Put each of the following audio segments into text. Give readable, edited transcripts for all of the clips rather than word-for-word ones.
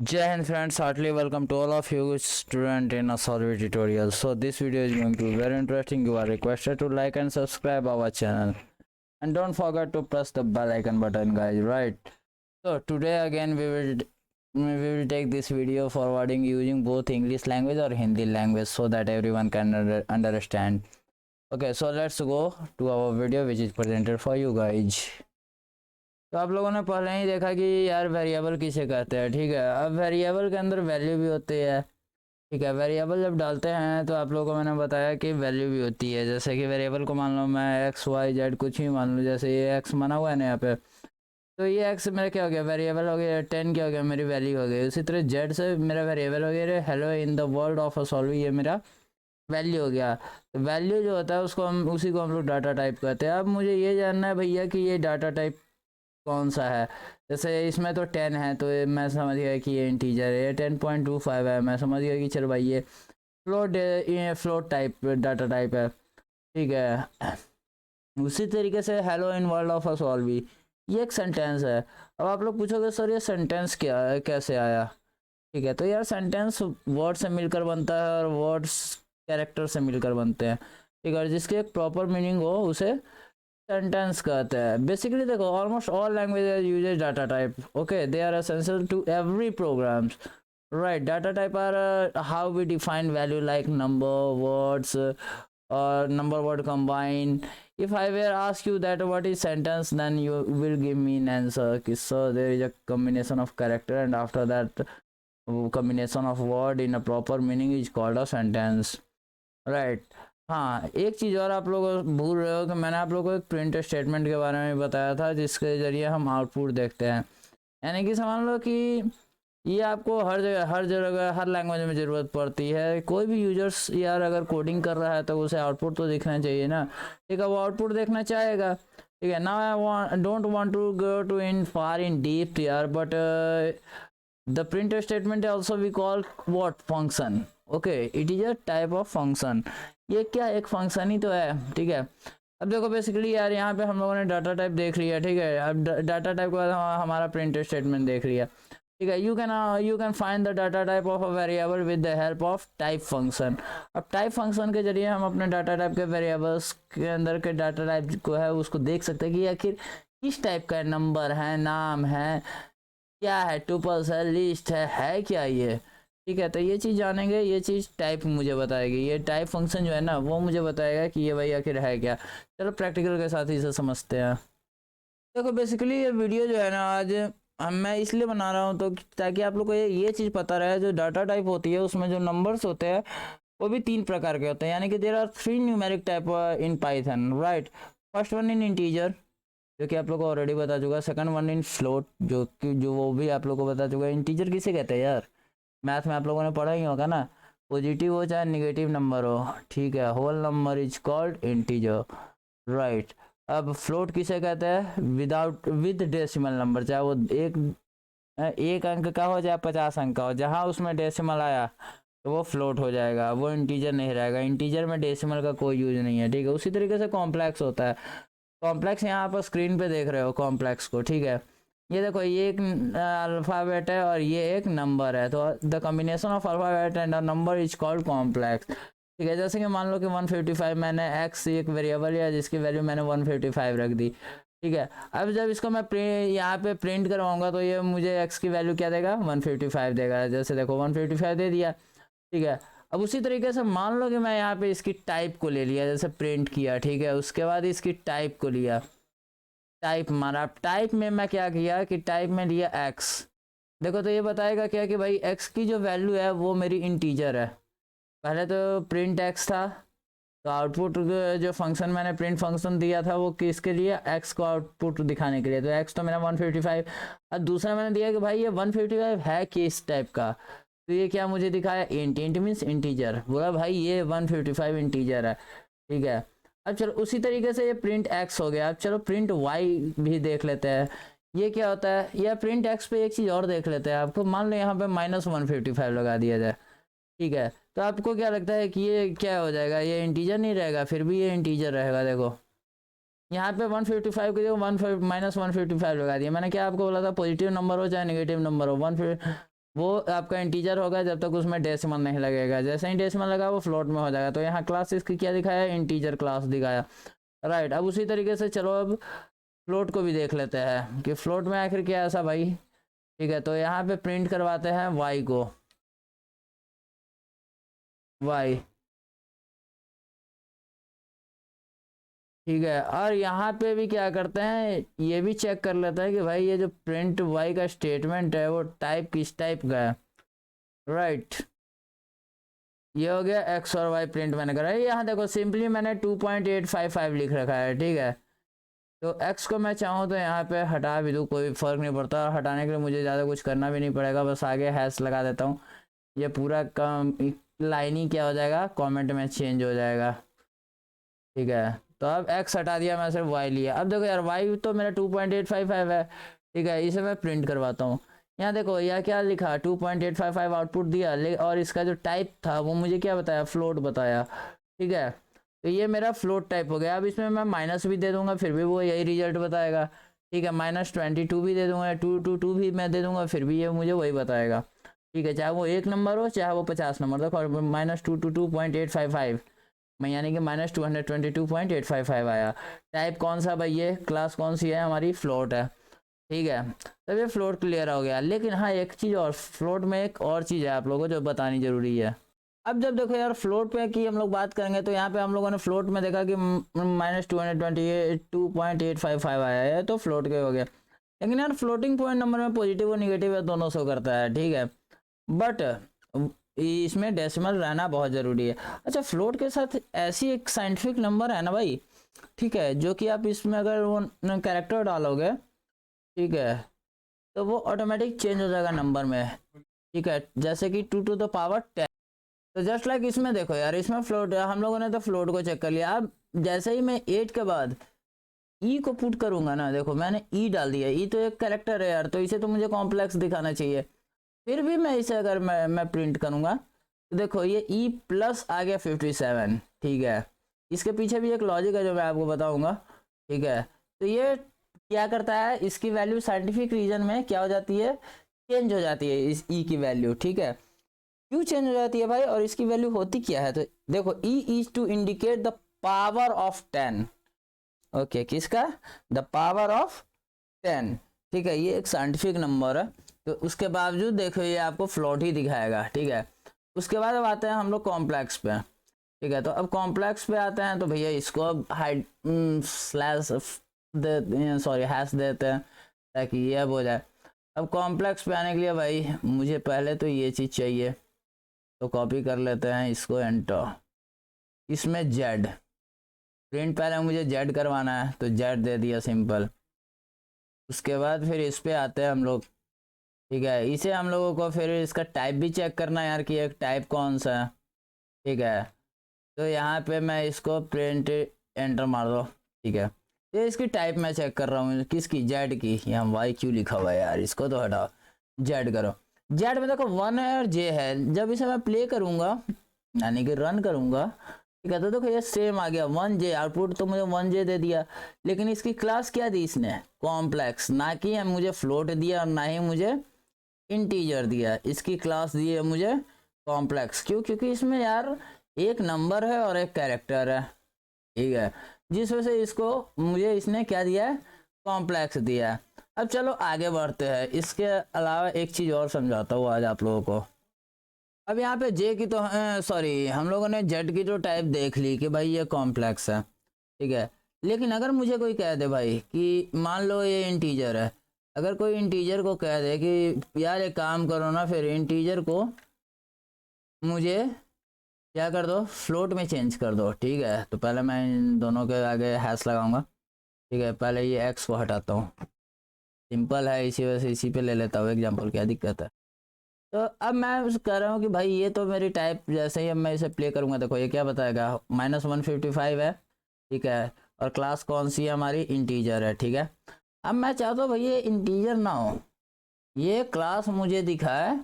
Jai Hind friends, heartily welcome to all of you student in a solid tutorial. So this video is going to be very interesting. You are requested to like and subscribe our channel and don't forget to press the bell icon button guys, right? So today again we will take this video forwarding using both English language or Hindi language so that everyone can understand. Okay, so let's go to our video which is presented for you guys. तो आप लोगों ने पहले ही देखा कि यार variable किसे कहते हैं, ठीक है। अब वेरिएबल के अंदर वैल्यू भी होती है, ठीक है। वेरिएबल जब डालते हैं तो आप लोगों को मैंने बताया कि वैल्यू भी होती है। जैसे कि वेरिएबल को मान लो मैं एक्स वाई जेड कुछ भी मान लो, जैसे ये एक्स माना हुआ है ना यहाँ पे, तो ये एक्स मेरा क्या हो गया, वेरिएबल हो गया। 10 क्या हो गया, मेरी वैल्यू हो गई। उसी तरह जेड से मेरा वेरिएबल हो गया hello in the world of a solve, ये मेरा वैल्यू हो गया। तो वैल्यू जो होता है उसको हम उसी को हम लोग डाटा टाइप कहते हैं। अब मुझे ये जानना है भैया कि ये डाटा टाइप कौन सा है। जैसे इसमें तो 10 है तो मैं समझ गया कि ये इंटीजर है। 10.25 है, मैं समझ गया कि चलो भाई ये फ्लोट टाइप डाटा टाइप है, ठीक है। उसी तरीके से hello in world of us all भी ये एक सेंटेंस है। अब आप लोग पूछोगे सर ये सेंटेंस क्या है, कैसे आया, ठीक है। तो यार सेंटेंस वर्ड से मिलकर बनता है और वर्ड्स कैरेक्टर से मिलकर बनते हैं, ठीक है। और जिसकी एक प्रॉपर मीनिंग हो उसे सेंटेंस कहते हैं। बेसिकली देखो almost all languages uses data type, okay, they are essential to every programs, right? Data type are how we define value like number, words, or number word combined. If I were ask you that what is sentence, then you will give me an answer. So there is a combination of character and after that combination of word in a proper meaning is called a sentence, right? हाँ, एक चीज़ और आप लोग भूल रहे हो कि मैंने आप लोगों को एक प्रिंट स्टेटमेंट के बारे में बताया था जिसके ज़रिए हम आउटपुट देखते हैं। यानी कि समझ लो कि ये आपको हर जगह हर लैंग्वेज में ज़रूरत पड़ती है। कोई भी यूजर्स यार अगर कोडिंग कर रहा है तो उसे आउटपुट तो दिखना चाहिए ना, ठीक है। वो आउटपुट देखना चाहेगा, ठीक है। Now I don't want to go to in far in deep यार, but the print statement also we call what function, okay, it is a type of function. ये क्या एक फंक्शन ही तो है, ठीक है। अब देखो बेसिकली यार यहाँ पे हम लोगों ने डाटा टाइप देख लिया, ठीक है। अब डाटा टाइप के बाद हमारा प्रिंट स्टेटमेंट देख लिया, ठीक है। You can find the data type of a variable with the help of type function. अब टाइप फंक्शन के जरिए हम अपने डाटा टाइप के वेरिएबल्स के अंदर के डाटा टाइप को है उसको देख सकते हैं कि आखिर किस टाइप का नंबर है, नाम है, क्या है, टुपल्स है, लिस्ट है क्या ये, ठीक है। तो ये चीज़ जानेंगे, ये चीज़ टाइप मुझे बताएगी, ये टाइप फंक्शन जो है ना वो मुझे बताएगा कि ये भाई आखिर है क्या। चलो प्रैक्टिकल के साथ ही इसे समझते हैं। देखो बेसिकली ये वीडियो जो है ना आज मैं इसलिए बना रहा हूँ तो ताकि आप लोग को ये चीज़ पता रहे, जो डाटा टाइप होती है उसमें जो नंबर्स होते हैं वो भी 3 प्रकार के होते हैं। यानी कि there are 3 numeric type in Python, right. First one in integer जो कि आप लोग को ऑलरेडी बता चुका। सेकंड वन इन फ्लोट जो वो भी आप लोग को बता चुका। इंटीजर किसे कहते हैं यार, मैथ में आप लोगों ने पढ़ा ही होगा ना, पॉजिटिव हो चाहे नेगेटिव नंबर हो, ठीक है। Whole number is called integer, right. अब फ्लोट किसे कहते हैं, विद डेसिमल नंबर, चाहे वो एक अंक का हो चाहे 50 अंक का हो, जहाँ उसमें डेसिमल आया तो वो फ्लोट हो जाएगा, वो इंटीजर नहीं रहेगा। इंटीजर में डेसिमल का कोई यूज नहीं है, ठीक है। उसी तरीके से कॉम्प्लेक्स होता है। कॉम्प्लेक्स यहाँ पर स्क्रीन पे देख रहे हो कॉम्प्लेक्स को, ठीक है। ये देखो ये एक अल्फ़ाबेट है और ये एक नंबर है, तो the combination of alphabet and a number is called complex, ठीक है। जैसे कि मान लो कि 155 मैंने एक्स एक वेरिएबल या जिसकी वैल्यू मैंने 155 रख दी, ठीक है। अब जब इसको मैं यहाँ पे प्रिंट करवाऊंगा तो ये मुझे एक्स की वैल्यू क्या देगा, 155 देगा। जैसे देखो 155 दे दिया, ठीक है। अब उसी तरीके से मान लो कि मैं यहाँ पे इसकी टाइप को ले लिया, जैसे प्रिंट किया, ठीक है। उसके बाद इसकी टाइप को लिया, टाइप मारा। टाइप में मैं क्या किया कि टाइप में लिया एक्स। देखो तो ये बताएगा क्या कि भाई एक्स की जो वैल्यू है वो मेरी इंटीजर है। पहले तो प्रिंट एक्स था, तो आउटपुट जो फंक्शन मैंने प्रिंट फंक्शन दिया था वो किसके लिए, एक्स को आउटपुट दिखाने के लिए। तो एक्स तो मेरा 155। अब दूसरा मैंने दिया कि भाई ये 155 है किस टाइप का, तो ये क्या मुझे दिखाया, इंट। इंट मीन्स इंटीजर, बोला भाई ये 155 इंटीजर है, ठीक है। अब चलो उसी तरीके से ये प्रिंट एक्स हो गया। अब चलो प्रिंट वाई भी देख लेते हैं, ये क्या होता है। या प्रिंट एक्स पे एक चीज़ और देख लेते हैं। आपको मान लो यहाँ पे -155 लगा दिया जाए, ठीक है। तो आपको क्या लगता है कि ये क्या हो जाएगा, ये इंटीजर नहीं रहेगा, फिर भी ये इंटीजर रहेगा। देखो यहाँ पे 155 के देखो -155 लगा दिया। मैंने क्या आपको बोला था, पॉजिटिव नंबर हो चाहे नेगेटिव नंबर हो, वो आपका इंटीजर होगा जब तक उसमें डेसिमल नहीं लगेगा, जैसे ही डेसिमल लगा वो फ्लोट में हो जाएगा। तो यहाँ क्लास इसकी क्या दिखाया, इंटीजर क्लास दिखाया, राइट। अब उसी तरीके से चलो अब फ्लोट को भी देख लेते हैं कि फ्लोट में आखिर क्या है ऐसा भाई, ठीक है। तो यहाँ पे प्रिंट करवाते हैं वाई को, वाई, ठीक है। और यहाँ पे भी क्या करते हैं, ये भी चेक कर लेते हैं कि भाई ये जो प्रिंट वाई का स्टेटमेंट है वो टाइप किस टाइप का है, राइट। ये हो गया एक्स और वाई प्रिंट मैंने करा है। यहाँ देखो सिंपली मैंने 2.855 लिख रखा है, ठीक है। तो एक्स को मैं चाहूँ तो यहाँ पे हटा भी दूँ, कोई फ़र्क नहीं पड़ता। हटाने के लिए मुझे ज़्यादा कुछ करना भी नहीं पड़ेगा, बस आगे हैश लगा देता हूँ। ये पूरा काम लाइन ही क्या हो जाएगा, कमेंट में चेंज हो जाएगा, ठीक है। तो अब एक्स हटा दिया, मैं सिर्फ वाई लिया। अब देखो यार वाई तो मेरा 2.855 है, ठीक है। इसे मैं प्रिंट करवाता हूँ। यहाँ देखो यह क्या लिखा, 2.855 आउटपुट दिया, और इसका जो टाइप था वो मुझे क्या बताया, फ्लोट बताया, ठीक है। तो ये मेरा फ्लोट टाइप हो गया। अब इसमें मैं माइनस भी दे दूंगा फिर भी वो यही रिजल्ट बताएगा, ठीक है। -22 भी दे दूंगा, 222 भी मैं दे दूंगा फिर भी ये मुझे वही बताएगा, ठीक है। चाहे वो 1 नंबर हो चाहे वो 50 नंबर, देखो -222.855 मैं यानी कि -222.855 आया। टाइप कौन सा भाई, ये क्लास कौन सी है हमारी, फ्लोट है, ठीक है। तब ये फ्लोट क्लियर हो गया। लेकिन हाँ एक चीज़ और, फ्लोट में एक और चीज़ है आप लोगों को जो बतानी जरूरी है। अब जब देखो यार फ्लोट पे की हम लोग बात करेंगे तो यहाँ पे हम लोगों ने फ्लोट में देखा कि -222.855 आया है, तो फ्लोट के हो गया। लेकिन यार फ्लोटिंग पॉइंट नंबर में पॉजिटिव और निगेटिव है, दोनों शो करता है, ठीक है। बट इसमें डेसिमल रहना बहुत ज़रूरी है। अच्छा फ्लोट के साथ ऐसी एक साइंटिफिक नंबर है ना भाई, ठीक है, जो कि आप इसमें अगर वो कैरेक्टर डालोगे, ठीक है, तो वो ऑटोमेटिक चेंज हो जाएगा नंबर में, ठीक है। जैसे कि 2 to the power 10। तो जस्ट लाइक इसमें देखो यार, इसमें फ्लोट हम लोगों ने तो फ्लोट को चेक कर लिया। अब जैसे ही मैं 8 के बाद ई को पुट करूंगा ना, देखो मैंने ई डाल दिया, ई तो एक कैरेक्टर है यार, तो इसे तो मुझे कॉम्प्लेक्स दिखाना चाहिए। फिर भी मैं इसे अगर मैं प्रिंट करूंगा तो देखो ये ई प्लस आ गया 57, ठीक है। इसके पीछे भी एक लॉजिक है जो मैं आपको बताऊंगा, ठीक है। तो ये क्या करता है, इसकी वैल्यू साइंटिफिक रीजन में क्या हो जाती है, चेंज हो जाती है इस ई की वैल्यू, ठीक है। क्यों चेंज हो जाती है भाई, और इसकी वैल्यू होती क्या है, तो देखो E is to indicate the power of 10, okay, किसका, द पावर ऑफ 10, ठीक है। ये एक साइंटिफिक नंबर है, तो उसके बावजूद देखो ये आपको फ्लोट ही दिखाएगा, ठीक है। उसके बाद अब आते हैं हम लोग कॉम्प्लेक्स पे, ठीक है। तो अब कॉम्प्लेक्स पे आते हैं, तो भैया इसको अब हाइड स्लैश दे, सॉरी हैश देते हैं ताकि ये अब हो जाए। अब कॉम्प्लेक्स पे आने के लिए भाई मुझे पहले तो ये चीज़ चाहिए, तो कॉपी कर लेते हैं इसको, एंटर। इसमें जेड प्रिंट पहले मुझे जेड करवाना है, तो जेड दे दिया सिंपल। उसके बाद फिर इस पे आते हैं हम लोग, ठीक है। इसे हम लोगों को फिर इसका टाइप भी चेक करना है यार कि एक टाइप कौन सा है, ठीक है। तो यहाँ पे मैं इसको प्रिंट एंटर मार दो, ठीक है। तो इसकी टाइप मैं चेक कर रहा हूँ किसकी, जेड की। यहाँ वाई क्यों लिखा हुआ है यार, इसको तो हटाओ, जेड करो। जेड में देखो 1 है और जे है। जब इसे मैं प्ले करूँगा यानी कि रन करूँगा, ठीक है, तो देखो ये सेम आ गया 1J, आउटपुट तो मुझे 1J दे दिया। लेकिन इसकी क्लास क्या दी इसने, कॉम्प्लेक्स, ना कि मुझे फ्लोट दिया और ना ही मुझे इंटीजर दिया। इसकी क्लास दी है मुझे कॉम्प्लेक्स। क्यों, क्योंकि इसमें यार एक नंबर है और एक कैरेक्टर है, ठीक है, जिस वजह से इसको मुझे इसने क्या दिया है, कॉम्प्लेक्स दिया है। अब चलो आगे बढ़ते हैं। इसके अलावा एक चीज़ और समझाता हूँ आज आप लोगों को। अब यहाँ पे जे की तो सॉरी हम लोगों ने जेड की तो टाइप देख ली कि भाई ये कॉम्प्लेक्स है, ठीक है। लेकिन अगर मुझे कोई कह दे भाई कि मान लो ये इंटीजर है, अगर कोई इंटीजर को कह दे कि यार एक काम करो ना, फिर इंटीजर को मुझे क्या कर दो, फ्लोट में चेंज कर दो, ठीक है। तो पहले मैं इन दोनों के आगे हैश लगाऊंगा, ठीक है। पहले ये एक्स को हटाता हूँ, सिंपल है, इसी वजह से इसी पे ले लेता हूँ एग्जाम्पल, क्या दिक्कत है। तो अब मैं कह रहा हूँ कि भाई ये तो मेरी टाइप, जैसे ही अब मैं इसे प्ले करूँगा देखो ये क्या बताएगा, -155 है, ठीक है। और क्लास कौन सी है हमारी, इंटीजर है, ठीक है। अब मैं चाहता हूँ भाई ये इंटीजर ना हो, ये क्लास मुझे दिखाए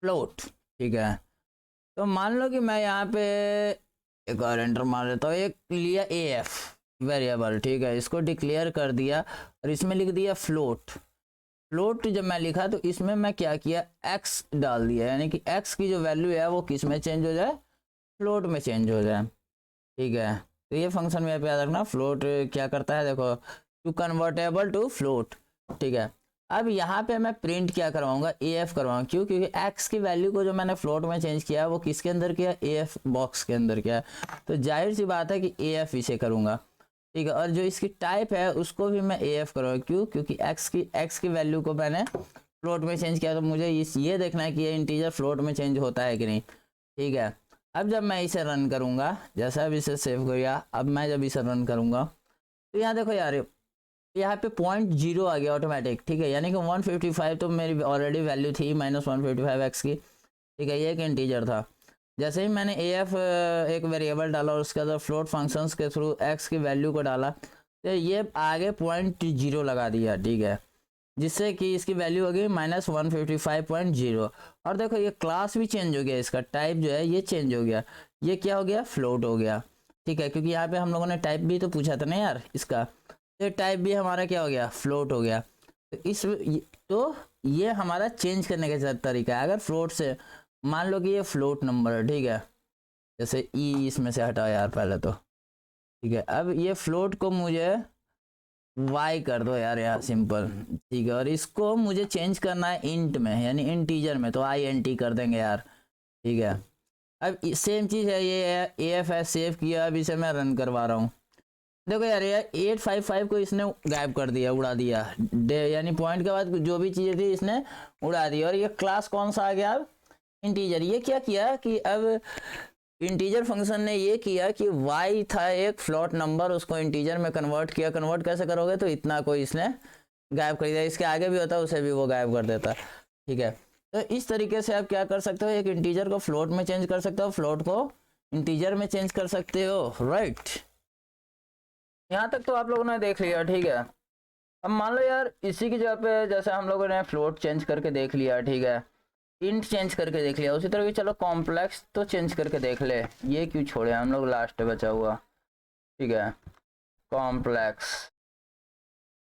फ्लोट, ठीक है। तो मान लो कि मैं यहाँ पे एक और एंटर मार देता हूँ, एक लिया AF वेरिएबल, ठीक है, इसको डिक्लेयर कर दिया और इसमें लिख दिया फ्लोट। फ्लोट जब मैं लिखा तो इसमें मैं क्या किया, एक्स डाल दिया, यानी कि एक्स की जो वैल्यू है वो किस में चेंज हो जाए, फ्लोट में चेंज हो जाए। ठीक है, तो ये फंक्शन में याद रखना, फ्लोट क्या करता है, देखो टू कन्वर्टेबल टू फ्लोट। ठीक है, अब यहाँ पे मैं प्रिंट क्या करवाऊंगा, ए एफ करवाऊंगा। क्यों? क्योंकि एक्स की वैल्यू को जो मैंने फ्लोट में चेंज किया वो किसके अंदर किया, ए एफ बॉक्स के अंदर किया, तो जाहिर सी बात है कि ए एफ इसे करूँगा। ठीक है, और जो इसकी टाइप है उसको भी मैं ए एफ करूँगा। क्यों? क्योंकि एक्स की वैल्यू को मैंने फ्लोट में चेंज किया, तो मुझे ये देखना है कि ये इंटीजर फ्लोट में चेंज होता है कि नहीं। ठीक है, अब जब मैं इसे रन करूँगा, जैसा अब इसे सेव किया, अब मैं जब इसे रन करूँगा तो यहाँ देखो यार, यहाँ पे 0.0 आ गया ऑटोमेटिक। ठीक है, यानी कि 155 तो मेरी ऑलरेडी वैल्यू थी -155 एक्स की। ठीक है, ये एक इंटीजर था। जैसे ही मैंने ए एफ एक वेरिएबल डाला और उसके अंदर फ्लोट फंक्शंस के थ्रू एक्स की वैल्यू को डाला, तो ये आगे 0.0 लगा दिया। ठीक है, जिससे कि इसकी वैल्यू हो गई -155.0। और देखो ये क्लास भी चेंज हो गया, इसका टाइप जो है ये चेंज हो गया, ये क्या हो गया, फ्लोट हो गया। ठीक है, क्योंकि यहाँ पे हम लोगों ने टाइप भी तो पूछा था ना यार इसका, तो टाइप भी हमारा क्या हो गया, फ्लोट हो गया। तो ये हमारा चेंज करने का तरीका है। अगर फ्लोट से मान लो कि ये फ्लोट नंबर है, ठीक है, जैसे ई इसमें से हटाओ यार पहले तो। ठीक है, अब ये फ्लोट को मुझे वाई कर दो यार, यहाँ सिंपल। ठीक है, और इसको मुझे चेंज करना है इंट में, यानी इंटीजर में, तो आई एन टी कर देंगे यार। ठीक है, अब सेम चीज़ है, ये ए एफ है, सेव किया, अब इसे मैं रन करवा रहा हूँ। देखो यार 855 को इसने गायब कर दिया, उड़ा दिया, यानी पॉइंट के बाद जो भी चीज़ें थी इसने उड़ा दी। और ये क्लास कौन सा आ गया, अब इंटीजर। ये क्या किया कि अब इंटीजर फंक्शन ने ये किया कि y था एक फ्लोट नंबर, उसको इंटीजर में कन्वर्ट किया। कन्वर्ट कैसे करोगे, तो इतना को इसने गायब कर दिया, इसके आगे भी होता उसे भी वो गायब कर देता। ठीक है, तो इस तरीके से आप क्या कर सकते हो, एक इंटीजर को फ्लोट में चेंज कर सकते हो, फ्लोट को इंटीजर में चेंज कर सकते हो। राइट, यहाँ तक तो आप लोगों ने देख लिया। ठीक है, अब मान लो यार इसी की जगह पे जैसे हम लोगों ने फ्लोट चेंज करके देख लिया, ठीक है, इंट चेंज करके देख लिया, उसी तरह की चलो कॉम्प्लेक्स तो चेंज करके देख ले। ये क्यों छोड़े हम लोग, लास्ट बचा हुआ। ठीक है, कॉम्प्लेक्स।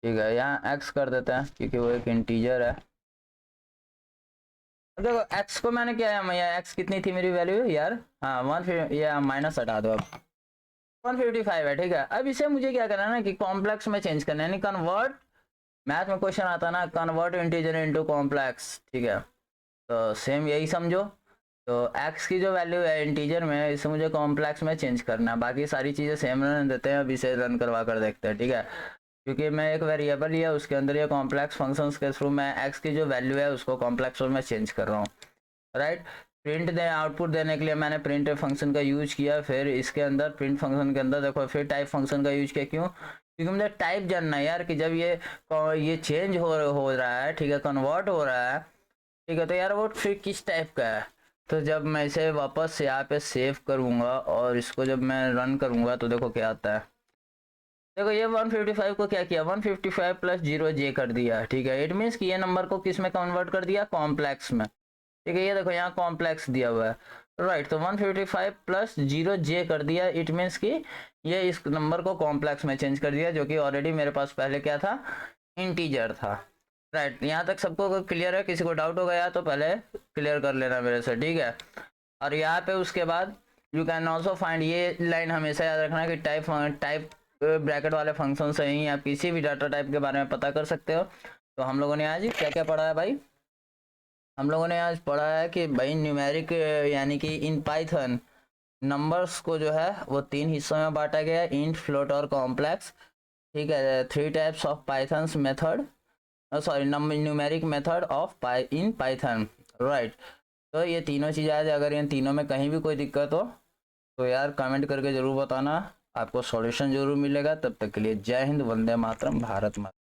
ठीक है, यहाँ एक्स कर देते हैं क्योंकि वो एक इंटीजर है। देखो एक्स को मैंने क्या है, एक्स कितनी थी मेरी वैल्यू यार, हाँ 1, ये माइनस हटा दो, अब 155 है। ठीक है, अब इसे मुझे क्या करना है ना कि कॉम्प्लेक्स में चेंज करना है, यानी कन्वर्ट, मैथ में क्वेश्चन आता ना, कन्वर्ट इंटीजर इनटू कॉम्प्लेक्स। ठीक है, तो सेम यही समझो, तो x की जो वैल्यू है इंटीजर में, इसे मुझे कॉम्प्लेक्स में चेंज करना है। बाकी सारी चीज़ें सेम रहने देते हैं, अब इसे रन करवा कर देखते हैं। ठीक है, क्योंकि मैं एक वेरिएबल लिया, उसके अंदर ये कॉम्प्लेक्स फंक्शंस के थ्रू मैं x की जो वैल्यू है उसको कॉम्प्लेक्स में चेंज कर रहा हूँ। राइट, प्रिंट दे आउटपुट देने के लिए मैंने प्रिंट फंक्शन का यूज किया, फिर इसके अंदर प्रिंट फंक्शन के अंदर देखो फिर टाइप फंक्शन का यूज किया। क्यों? क्योंकि मुझे टाइप जानना है यार कि जब ये चेंज हो रहा है, ठीक है, कन्वर्ट हो रहा है, ठीक है, तो यार वो फिर किस टाइप का है। तो जब मैं इसे वापस यहाँ पे सेव करूँगा और इसको जब मैं रन करूँगा तो देखो क्या आता है। देखो ये 155 को क्या किया, 155 प्लस 0 कर दिया। ठीक है, इट मीन्स कि ये नंबर को किस में कन्वर्ट कर दिया, कॉम्प्लेक्स में। ठीक है, ये देखो यहाँ कॉम्प्लेक्स दिया हुआ है। राइट, तो 155 प्लस 0 कर दिया, इट मीन्स कि ये इस नंबर को कॉम्प्लेक्स में चेंज कर दिया, जो कि ऑलरेडी मेरे पास पहले क्या था, इंटीजर था। राइट, यहाँ तक सबको क्लियर है? किसी को डाउट हो गया तो पहले क्लियर कर लेना मेरे से। ठीक है, और यहाँ पे उसके बाद यू कैन ऑल्सो फाइंड, ये लाइन हमेशा याद रखना कि टाइप ब्रैकेट वाले फंक्शन से ही आप किसी भी डाटा टाइप के बारे में पता कर सकते हो। तो हम लोगों ने आज क्या क्या पढ़ा है भाई, हम लोगों ने आज पढ़ा है कि भाई न्यूमेरिक यानी कि इन पाइथन नंबर्स को जो है वो 3 हिस्सों में बांटा गया है, इंट, फ्लोट और कॉम्प्लेक्स। ठीक है, 3 types of pythons method, sorry numeric method of in Python. Right, तो ये तीनों चीज़ें आज, अगर इन तीनों में कहीं भी कोई दिक्कत हो तो यार कमेंट करके ज़रूर बताना, आपको सॉल्यूशन जरूर मिलेगा। तब तक के लिए जय हिंद, वंदे मातरम, भारत माता।